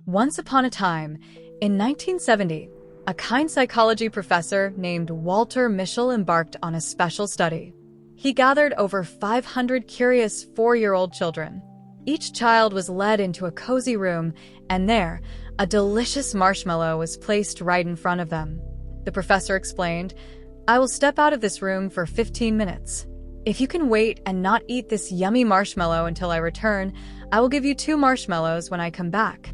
Once upon a time, in 1970, a kind psychology professor named Walter Mischel embarked on a special study. He gathered over 500 curious 4-year-old children. Each child was led into a cozy room, and there, a delicious marshmallow was placed right in front of them. The professor explained, "I will step out of this room for 15 minutes. If you can wait and not eat this yummy marshmallow until I return, I will give you 2 marshmallows when I come back."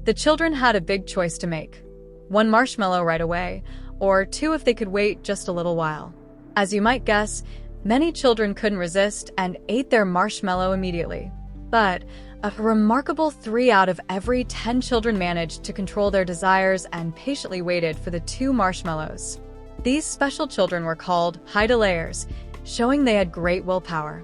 The children had a big choice to make: 1 marshmallow right away, or 2 if they could wait just a little while. As you might guess, many children couldn't resist and ate their marshmallow immediately. But a remarkable 3 out of every 10 children managed to control their desires and patiently waited for the 2 marshmallows. These special children were called hide-a-layers, showing they had great willpower.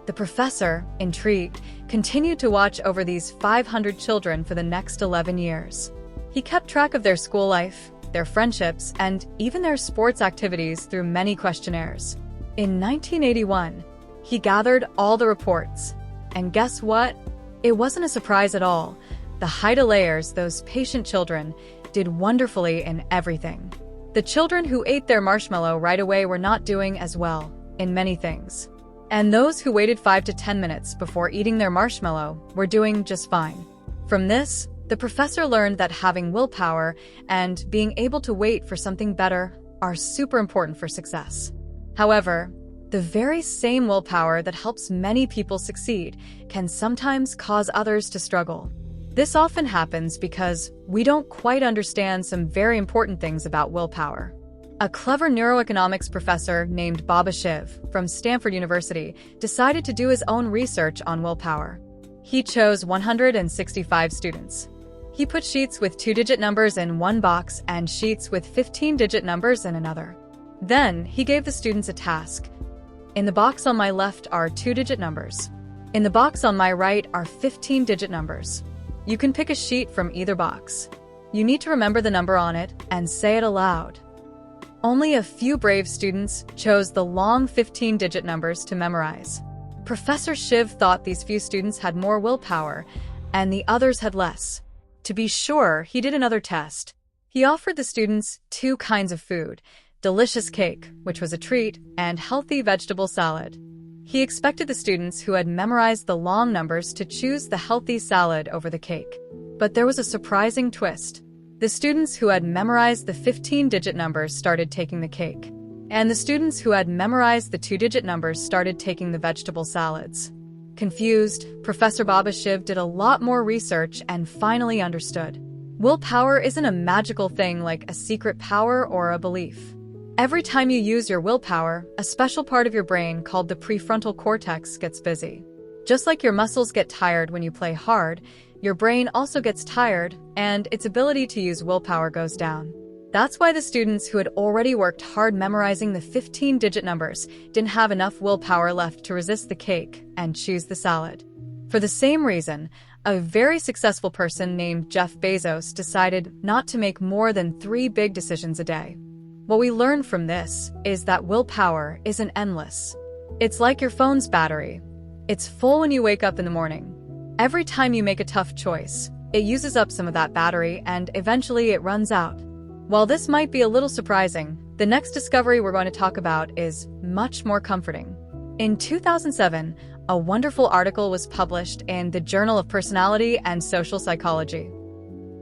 The professor, intrigued, continued to watch over these 500 children for the next 11 years. He kept track of their school life, their friendships, and even their sports activities through many questionnaires. In 1981, he gathered all the reports. And guess what? It wasn't a surprise at all. The hide-a-layers, those patient children, did wonderfully in everything. The children who ate their marshmallow right away were not doing as well in many things. And those who waited 5 to 10 minutes before eating their marshmallow were doing just fine. From this, the professor learned that having willpower and being able to wait for something better are super important for success. However, the very same willpower that helps many people succeed can sometimes cause others to struggle. This often happens because we don't quite understand some very important things about willpower. A clever neuroeconomics professor named Baba Shiv from Stanford University decided to do his own research on willpower. He chose 165 students. He put sheets with 2-digit numbers in one box and sheets with 15-digit numbers in another. Then he gave the students a task. In the box on my left are 2-digit numbers. In the box on my right are 15-digit numbers. You can pick a sheet from either box. You need to remember the number on it and say it aloud. Only a few brave students chose the long 15-digit numbers to memorize. Professor Shiv thought these few students had more willpower, and the others had less. To be sure, he did another test. He offered the students 2 kinds of food: delicious cake, which was a treat, and healthy vegetable salad. He expected the students who had memorized the long numbers to choose the healthy salad over the cake. But there was a surprising twist. The students who had memorized the 15-digit numbers started taking the cake, and the students who had memorized the 2-digit numbers started taking the vegetable salads. Confused, Professor Baba Shiv did a lot more research and finally understood. Willpower isn't a magical thing like a secret power or a belief. Every time you use your willpower, a special part of your brain called the prefrontal cortex gets busy. Just like your muscles get tired when you play hard, your brain also gets tired, and its ability to use willpower goes down. That's why the students who had already worked hard memorizing the 15-digit numbers didn't have enough willpower left to resist the cake and choose the salad. For the same reason, a very successful person named Jeff Bezos decided not to make more than 3 big decisions a day. What we learn from this is that willpower isn't endless. It's like your phone's battery. It's full when you wake up in the morning. Every time you make a tough choice, it uses up some of that battery and eventually it runs out. While this might be a little surprising, the next discovery we're going to talk about is much more comforting. In 2007, a wonderful article was published in the Journal of Personality and Social Psychology.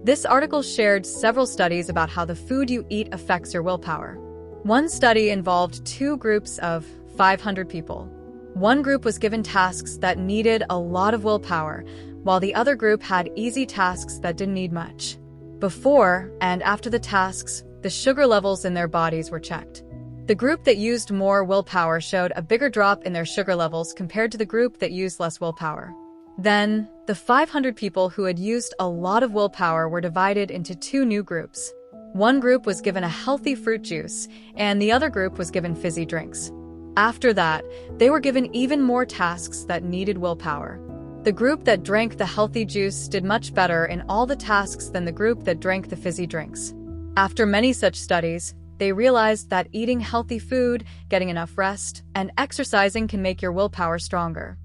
This article shared several studies about how the food you eat affects your willpower. One study involved 2 groups of 500 people. One group was given tasks that needed a lot of willpower, while the other group had easy tasks that didn't need much. Before and after the tasks, the sugar levels in their bodies were checked. The group that used more willpower showed a bigger drop in their sugar levels compared to the group that used less willpower. Then, the 500 people who had used a lot of willpower were divided into 2 new groups. One group was given a healthy fruit juice, and the other group was given fizzy drinks. After that, they were given even more tasks that needed willpower. The group that drank the healthy juice did much better in all the tasks than the group that drank the fizzy drinks. After many such studies, they realized that eating healthy food, getting enough rest, and exercising can make your willpower stronger.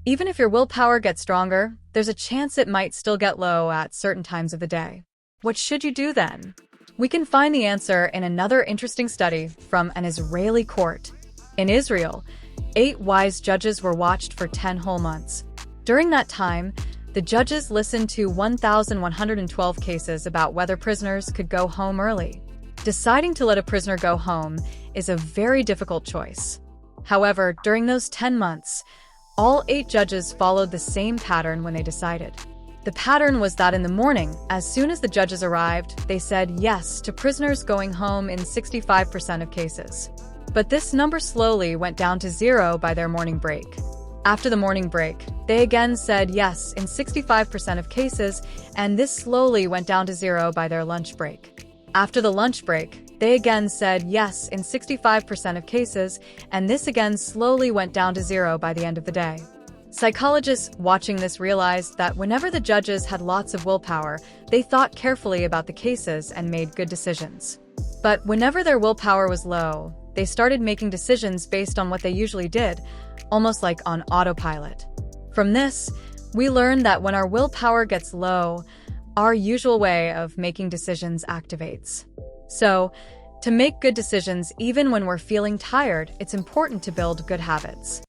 Even if your willpower gets stronger, there's a chance it might still get low at certain times of the day. What should you do then? We can find the answer in another interesting study from an Israeli court. In Israel, 8 wise judges were watched for 10 whole months. During that time, the judges listened to 1,112 cases about whether prisoners could go home early. Deciding to let a prisoner go home is a very difficult choice. However, during those 10 months, all 8 judges followed the same pattern when they decided. The pattern was that in the morning, as soon as the judges arrived, they said yes to prisoners going home in 65% of cases. But this number slowly went down to 0 by their morning break. After the morning break, they again said yes in 65% of cases, and this slowly went down to 0 by their lunch break. After the lunch break, they again said yes in 65% of cases, and this again slowly went down to 0 by the end of the day. Psychologists watching this realized that whenever the judges had lots of willpower, they thought carefully about the cases and made good decisions. But whenever their willpower was low, they started making decisions based on what they usually did, almost like on autopilot. From this, we learn that when our willpower gets low, our usual way of making decisions activates. So, to make good decisions even when we're feeling tired, it's important to build good habits.